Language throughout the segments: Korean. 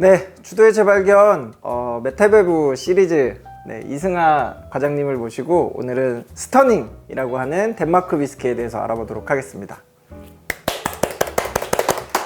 네, 주도의 재발견 메타베브 시리즈 이승하 과장님을 모시고 오늘은 스터닝이라고 하는 덴마크 위스키에 대해서 알아보도록 하겠습니다.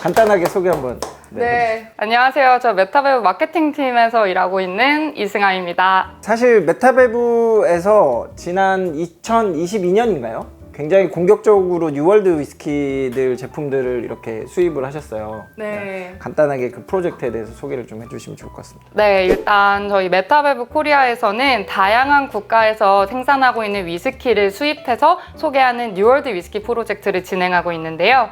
간단하게 소개 한번. 네, 안녕하세요. 저 메타베브 마케팅팀에서 일하고 있는 이승하입니다. 사실 메타베브에서 지난 2022년인가요? 굉장히 공격적으로 뉴월드 위스키들 제품들을 이렇게 수입을 하셨어요. 네. 간단하게 그 프로젝트에 대해서 소개를 좀 해주시면 좋을 것 같습니다. 네, 일단 저희 메타베브 코리아에서는 다양한 국가에서 생산하고 있는 위스키를 수입해서 소개하는 뉴월드 위스키 프로젝트를 진행하고 있는데요.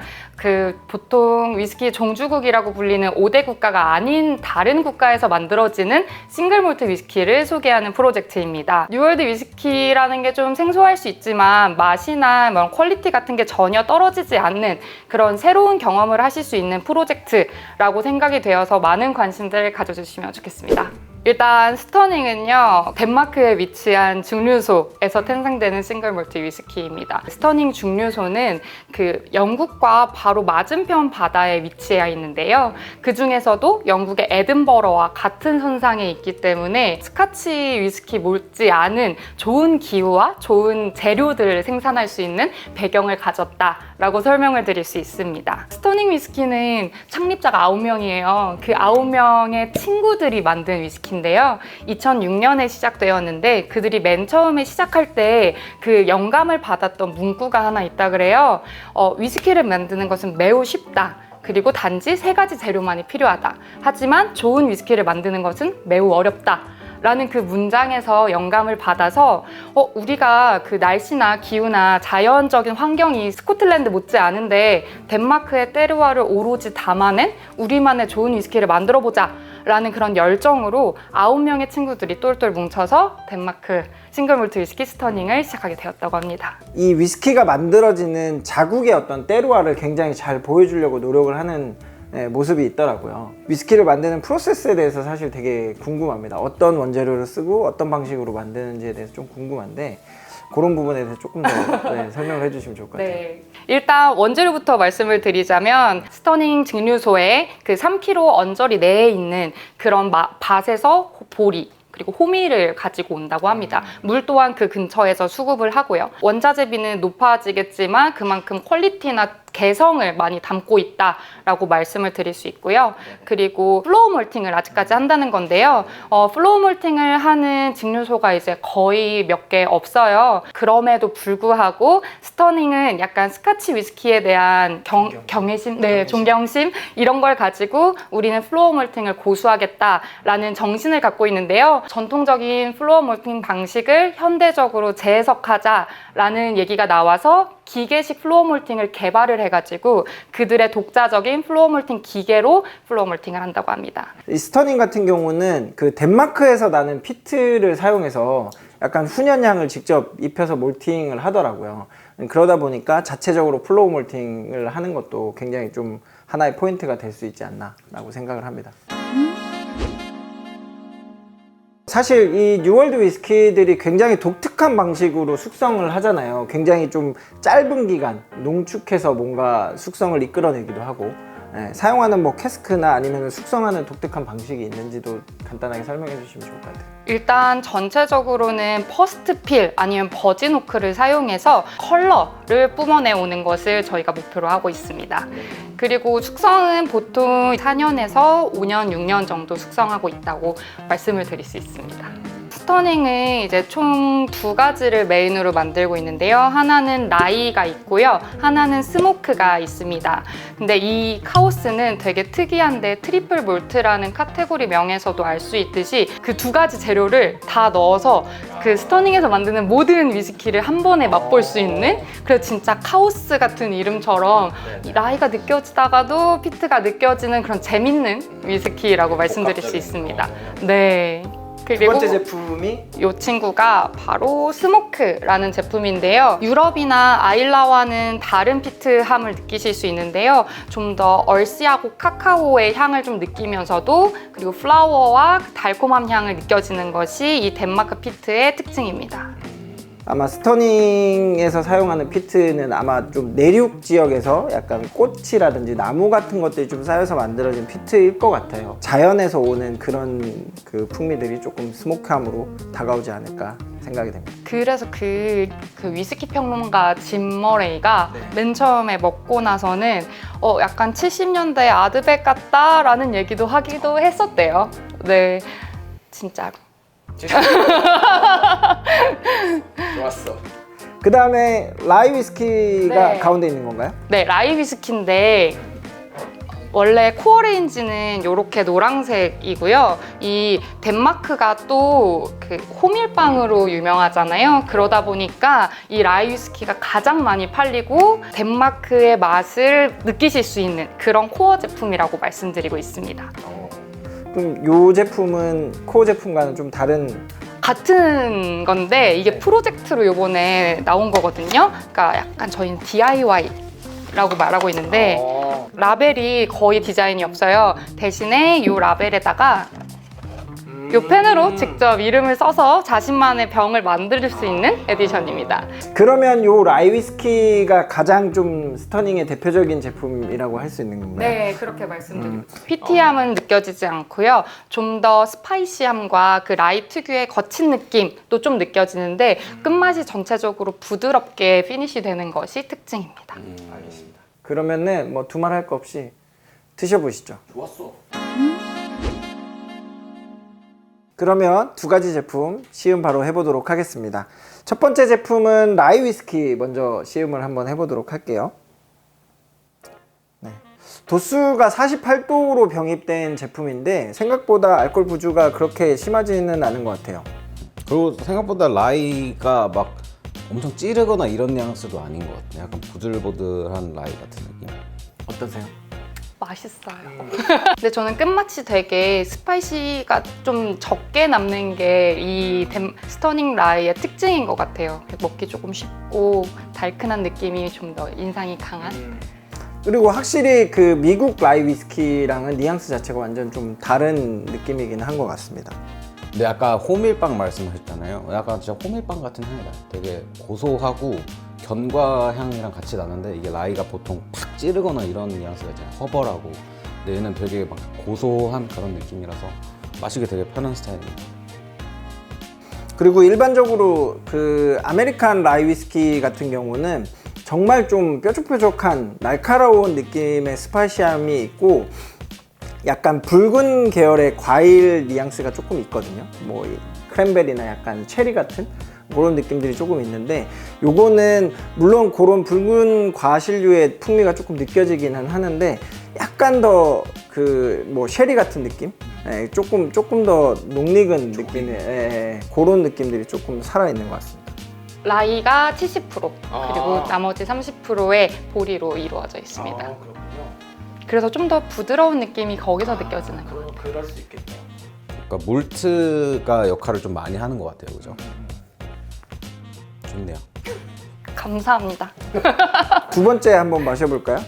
보통 위스키 종주국이라고 불리는 5대 국가가 아닌 다른 국가에서 만들어지는 싱글몰트 위스키를 소개하는 프로젝트입니다. 뉴월드 위스키라는 게 좀 생소할 수 있지만 맛이나 퀄리티 같은 게 전혀 떨어지지 않는 그런 새로운 경험을 하실 수 있는 프로젝트라고 생각이 되어서 많은 관심들 가져주시면 좋겠습니다. 일단 스터닝은요, 덴마크에 위치한 증류소에서 탄생되는 싱글몰트 위스키입니다. 스터닝 증류소는 영국과 바로 맞은편 바다에 위치해 있는데요. 그 중에서도 영국의 에든버러와 같은 선상에 있기 때문에 스카치 위스키 못지 않은 좋은 기후와 좋은 재료들을 생산할 수 있는 배경을 가졌다라고 설명을 드릴 수 있습니다. 스터닝 위스키는 창립자가 9명이에요. 그 9명의 친구들이 만든 위스키 인데요. 2006년에 시작되었는데 그들이 맨 처음에 시작할 때 그 영감을 받았던 문구가 하나 있다 그래요. 위스키를 만드는 것은 매우 쉽다. 그리고 단지 3가지 재료만이 필요하다. 하지만 좋은 위스키를 만드는 것은 매우 어렵다. 라는 그 문장에서 영감을 받아서 우리가 그 날씨나 기후나 자연적인 환경이 스코틀랜드 못지 않은데 덴마크의 테르와를 오로지 담아낸 우리만의 좋은 위스키를 만들어보자 라는 그런 열정으로 9명의 친구들이 똘똘 뭉쳐서 덴마크 싱글몰트 위스키 스터닝을 시작하게 되었다고 합니다. 이 위스키가 만들어지는 자국의 어떤 테르와를 굉장히 잘 보여주려고 노력을 하는 모습이 있더라고요. 위스키를 만드는 프로세스에 대해서 사실 되게 궁금합니다. 어떤 원재료를 쓰고 어떤 방식으로 만드는지에 대해서 좀 궁금한데 그런 부분에 대해서 조금 더 설명을 해주시면 좋을 것 같아요. 네. 일단 원재료부터 말씀을 드리자면 스터닝 증류소에 그 3kg 언저리 내에 있는 그런 밭에서 보리 그리고 호미를 가지고 온다고 합니다. 물 또한 그 근처에서 수급을 하고요. 원자재비는 높아지겠지만 그만큼 퀄리티나 개성을 많이 담고 있다라고 말씀을 드릴 수 있고요. 그리고 플로우 몰팅을 아직까지 한다는 건데요. 플로우 몰팅을 하는 증류소가 이제 거의 몇 개 없어요. 그럼에도 불구하고 스터닝은 약간 스카치 위스키에 대한 경외심, 존경심 이런 걸 가지고 우리는 플로우 몰팅을 고수하겠다라는 정신을 갖고 있는데요. 전통적인 플로우 몰팅 방식을 현대적으로 재해석하자라는 얘기가 나와서 기계식 플로우 몰팅을 개발을 해가지고 그들의 독자적인 플로우 몰팅 기계로 플로우 몰팅을 한다고 합니다. 이 스터닝 같은 경우는 그 덴마크에서 나는 피트를 사용해서 약간 훈연향을 직접 입혀서 몰팅을 하더라고요. 그러다 보니까 자체적으로 플로우 몰팅을 하는 것도 굉장히 좀 하나의 포인트가 될 수 있지 않나 라고 생각을 합니다. 사실 이 뉴월드 위스키들이 굉장히 독특한 방식으로 숙성을 하잖아요. 굉장히 좀 짧은 기간 농축해서 뭔가 숙성을 이끌어내기도 하고 사용하는 캐스크나 아니면 숙성하는 독특한 방식이 있는지도 간단하게 설명해 주시면 좋을 것 같아요. 일단 전체적으로는 퍼스트 필 아니면 버진 오크를 사용해서 컬러를 뿜어내 오는 것을 저희가 목표로 하고 있습니다. 그리고 숙성은 보통 4년에서 5년, 6년 정도 숙성하고 있다고 말씀을 드릴 수 있습니다. 스터닝은 이제 총 2가지를 메인으로 만들고 있는데요. 하나는 라이가 있고요. 하나는 스모크가 있습니다. 근데 이 카오스는 되게 특이한데 트리플 몰트라는 카테고리 명에서도 알 수 있듯이 그 2가지 재료를 다 넣어서 그 스터닝에서 만드는 모든 위스키를 한 번에 맛볼 수 있는 그래서 진짜 카오스 같은 이름처럼 라이가 느껴지다가도 피트가 느껴지는 그런 재밌는 위스키라고 말씀드릴 수 있습니다. 네. 두 번째 제품이 이 친구가 바로 스모크라는 제품인데요. 유럽이나 아일라와는 다른 피트함을 느끼실 수 있는데요. 좀 더 얼씨하고 카카오의 향을 좀 느끼면서도 그리고 플라워와 달콤한 향을 느껴지는 것이 이 덴마크 피트의 특징입니다. 아마 스터닝에서 사용하는 피트는 아마 좀 내륙 지역에서 약간 꽃이라든지 나무 같은 것들이 좀 쌓여서 만들어진 피트일 것 같아요. 자연에서 오는 그런 그 풍미들이 조금 스모크함으로 다가오지 않을까 생각이 됩니다. 그래서 그 위스키 평론가 짐 머레이가 맨 처음에 먹고 나서는 약간 70년대 아드백 같다라는 얘기도 하기도 했었대요. 네, 진짜로. 좋았어. 그 다음에 라이 위스키가 네. 가운데 있는 건가요? 네, 라이 위스키인데 원래 코어 레인지는 이렇게 노란색이고요. 이 덴마크가 또 그 호밀빵으로 유명하잖아요. 그러다 보니까 이 라이 위스키가 가장 많이 팔리고 덴마크의 맛을 느끼실 수 있는 그런 코어 제품이라고 말씀드리고 있습니다. 그럼 이 제품은 코어 제품과는 좀 다른 같은 건데 이게 프로젝트로 이번에 나온 거거든요. 그러니까 약간 저희는 DIY라고 말하고 있는데 라벨이 거의 디자인이 없어요. 대신에 이 라벨에다가 이 펜으로 직접 이름을 써서 자신만의 병을 만들 수 있는 에디션입니다. 그러면 요 라이 위스키가 가장 좀 스터닝의 대표적인 제품이라고 할 수 있는 건가요? 네, 그렇게 말씀드립니다. 피티함은 느껴지지 않고요. 좀 더 스파이시함과 그 라이 특유의 거친 느낌도 좀 느껴지는데 끝맛이 전체적으로 부드럽게 피니시 되는 것이 특징입니다. 알겠습니다. 그러면은 뭐 두말 할 거 없이 드셔보시죠. 좋았어. 그러면 두 가지 제품 시음 바로 해보도록 하겠습니다. 첫 번째 제품은 라이 위스키 먼저 시음을 한번 해보도록 할게요. 네. 도수가 48도로 병입된 제품인데 생각보다 알코올 부주가 그렇게 심하지는 않은 것 같아요. 그리고 생각보다 라이가 막 엄청 찌르거나 이런 뉘앙스도 아닌 것 같아요. 약간 부들부들한 라이 같은 느낌. 어떠세요? 맛있어요. 근데 저는 끝맛이 되게 스파이시가 좀 적게 남는 게 이 스터닝 라이의 특징인 것 같아요. 먹기 조금 쉽고 달큰한 느낌이 좀 더 인상이 강한. 그리고 확실히 그 미국 라이 위스키랑은 뉘앙스 자체가 완전 좀 다른 느낌이긴 한 것 같습니다. 근데 아까 호밀빵 말씀하셨잖아요. 약간 진짜 호밀빵 같은 향이다. 되게 고소하고 견과 향이랑 같이 나는데 이게 라이가 보통 팍 찌르거나 이런 뉘앙스가 있잖아요. 허벌하고. 근데 얘는 되게 막 고소한 그런 느낌이라서 마시기 되게 편한 스타일입니다. 그리고 일반적으로 그 아메리칸 라이 위스키 같은 경우는 정말 좀 뾰족뾰족한 날카로운 느낌의 스파이시함이 있고 약간 붉은 계열의 과일 뉘앙스가 조금 있거든요. 뭐 크랜베리나 약간 체리 같은 그런 느낌들이 조금 있는데 요거는 물론 그런 붉은 과실류의 풍미가 조금 느껴지기는 하는데 약간 더 그 뭐 쉐리 같은 느낌? 예, 조금 더 녹익은 느낌의 그런 느낌들이 조금 살아있는 것 같습니다. 라이가 70% 그리고 나머지 30%의 보리로 이루어져 있습니다. 그렇군요. 그래서 좀 더 부드러운 느낌이 거기서 느껴지는 거예요. 그럴 수 있겠네요. 그러니까 몰트가 역할을 좀 많이 하는 것 같아요. 그죠? 좋네요. 감사합니다. 두 번째 한번 마셔볼까요?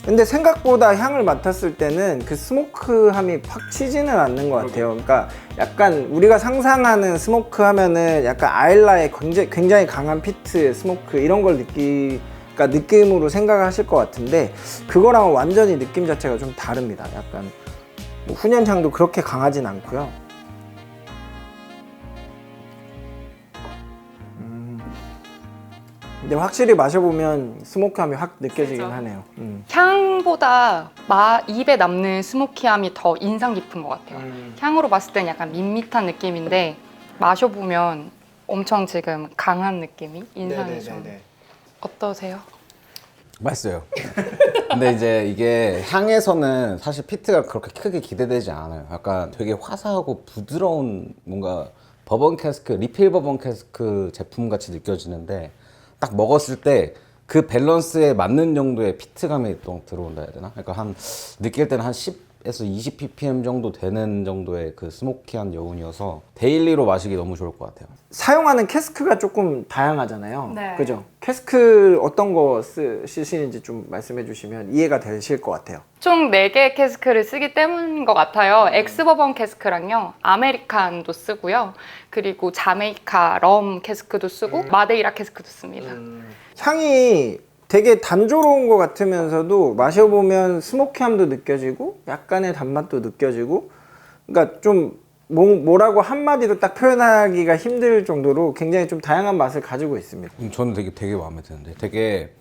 근데 생각보다 향을 맡았을 때는 그 스모크함이 팍 치지는 않는 것 같아요. 그러니까 약간 우리가 상상하는 스모크 하면은 약간 아일라의 굉장히 강한 피트 스모크 이런 걸 그러니까 느낌으로 생각하실 것 같은데 그거랑은 완전히 느낌 자체가 좀 다릅니다. 약간 뭐 훈연향도 그렇게 강하진 않고요. 근데 확실히 마셔보면 스모크함이 확 느껴지긴 진짜? 하네요. 향보다 입에 남는 스모키함이 더 인상 깊은 것 같아요. 향으로 봤을 때는 약간 밋밋한 느낌인데 마셔보면 엄청 지금 강한 느낌이 인상이 좀 어떠세요? 맛있어요. 근데 이제 이게 향에서는 사실 피트가 그렇게 크게 기대되지 않아요. 약간 되게 화사하고 부드러운 뭔가 버번 캐스크, 리필 버번 캐스크 제품 같이 느껴지는데 딱 먹었을 때 그 밸런스에 맞는 정도의 피트감이 또 들어온다 해야 되나? 그러니까 한 느낄 때는 한 10에서 20 ppm 정도 되는 정도의 그 스모키한 여운이어서 데일리로 마시기 너무 좋을 것 같아요. 사용하는 캐스크가 조금 다양하잖아요. 네. 그죠? 캐스크 어떤 거 쓰시는지 좀 말씀해 주시면 이해가 되실 것 같아요. 총 4개의 캐스크를 쓰기 때문인 것 같아요. 엑스버번 캐스크랑요, 아메리칸도 쓰고요. 그리고 자메이카 럼 캐스크도 쓰고 마데이라 캐스크도 씁니다. 향이 되게 단조로운 것 같으면서도 마셔보면 스모키함도 느껴지고 약간의 단맛도 느껴지고, 그러니까 좀 뭐라고 한마디로 딱 표현하기가 힘들 정도로 굉장히 좀 다양한 맛을 가지고 있습니다. 저는 되게 마음에 드는데 되게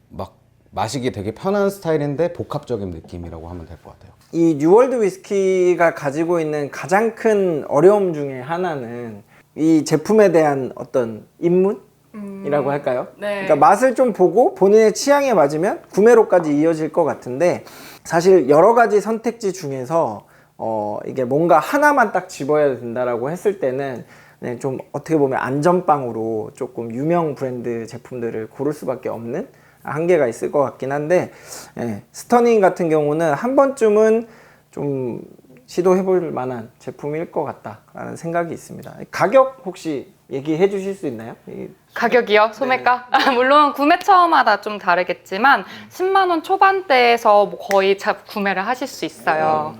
막 마시기 되게 편한 스타일인데 복합적인 느낌이라고 하면 될 것 같아요. 이 뉴월드 위스키가 가지고 있는 가장 큰 어려움 중에 하나는 이 제품에 대한 어떤 입문이라고 할까요? 네. 그러니까 맛을 좀 보고 본인의 취향에 맞으면 구매로까지 이어질 것 같은데, 사실 여러 가지 선택지 중에서 이게 뭔가 하나만 딱 집어야 된다라고 했을 때는 네, 좀 어떻게 보면 안전빵으로 조금 유명 브랜드 제품들을 고를 수밖에 없는 한계가 있을 것 같긴 한데, 예, 스터닝 같은 경우는 한 번쯤은 좀 시도해볼 만한 제품일 것 같다라는 생각이 있습니다. 가격 혹시 얘기해 주실 수 있나요? 가격이요? 소매가? 물론 구매처마다 좀 다르겠지만 10만 원 초반대에서 뭐 거의 구매를 하실 수 있어요.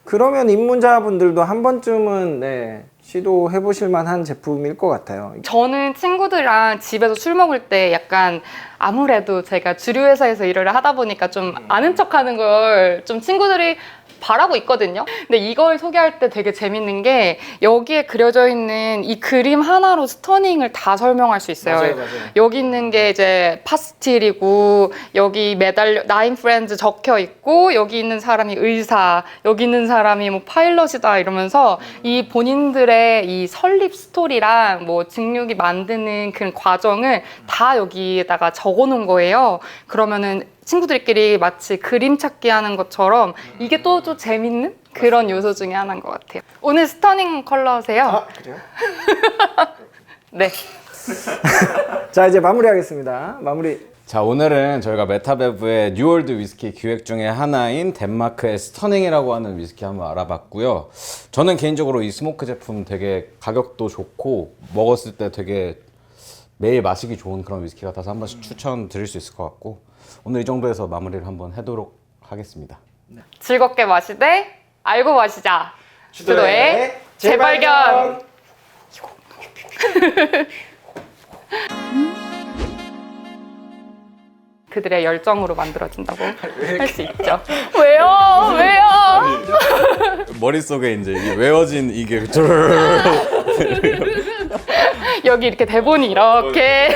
그러면 입문자분들도 한 번쯤은 네, 시도해 보실 만한 제품일 것 같아요. 저는 친구들이랑 집에서 술 먹을 때 약간 아무래도 제가 주류 회사에서 일을 하다 보니까 좀 아는 척하는 걸 좀 친구들이 바라고 있거든요. 근데 이걸 소개할 때 되게 재밌는 게 여기에 그려져 있는 이 그림 하나로 스터닝을 다 설명할 수 있어요. 맞아요. 여기 있는 게 이제 파스틸이고, 여기 매달려 나인 프렌즈 적혀 있고, 여기 있는 사람이 의사, 여기 있는 사람이 뭐 파일럿이다 이러면서 이 본인들의 이 설립 스토리랑 뭐 증류기 만드는 그런 과정을 다 여기에다가 적어 놓은 거예요. 그러면은 친구들끼리 마치 그림 찾기 하는 것처럼 이게 또 재밌는 그런 요소 중에 하나인 것 같아요. 오늘 스터닝 컬러세요? 아, 그래요? 네. 자, 이제 마무리하겠습니다. 마무리. 자, 오늘은 저희가 메타베브의 뉴월드 위스키 기획 중에 하나인 덴마크의 스터닝이라고 하는 위스키 한번 알아봤고요. 저는 개인적으로 이 스모크 제품 되게 가격도 좋고 먹었을 때 되게 매일 마시기 좋은 그런 위스키 같아서 한 번씩 추천드릴 수 있을 것 같고, 오늘 이 정도에서 마무리를 한번 하도록 하겠습니다. 즐겁게 마시되 알고 마시자. 주도의 재발견. 그들의 열정으로 만들어진다고 할 수 있죠. 왜요? 머릿속에 이제 이게 외워진 이게 여기 이렇게 대본이 이렇게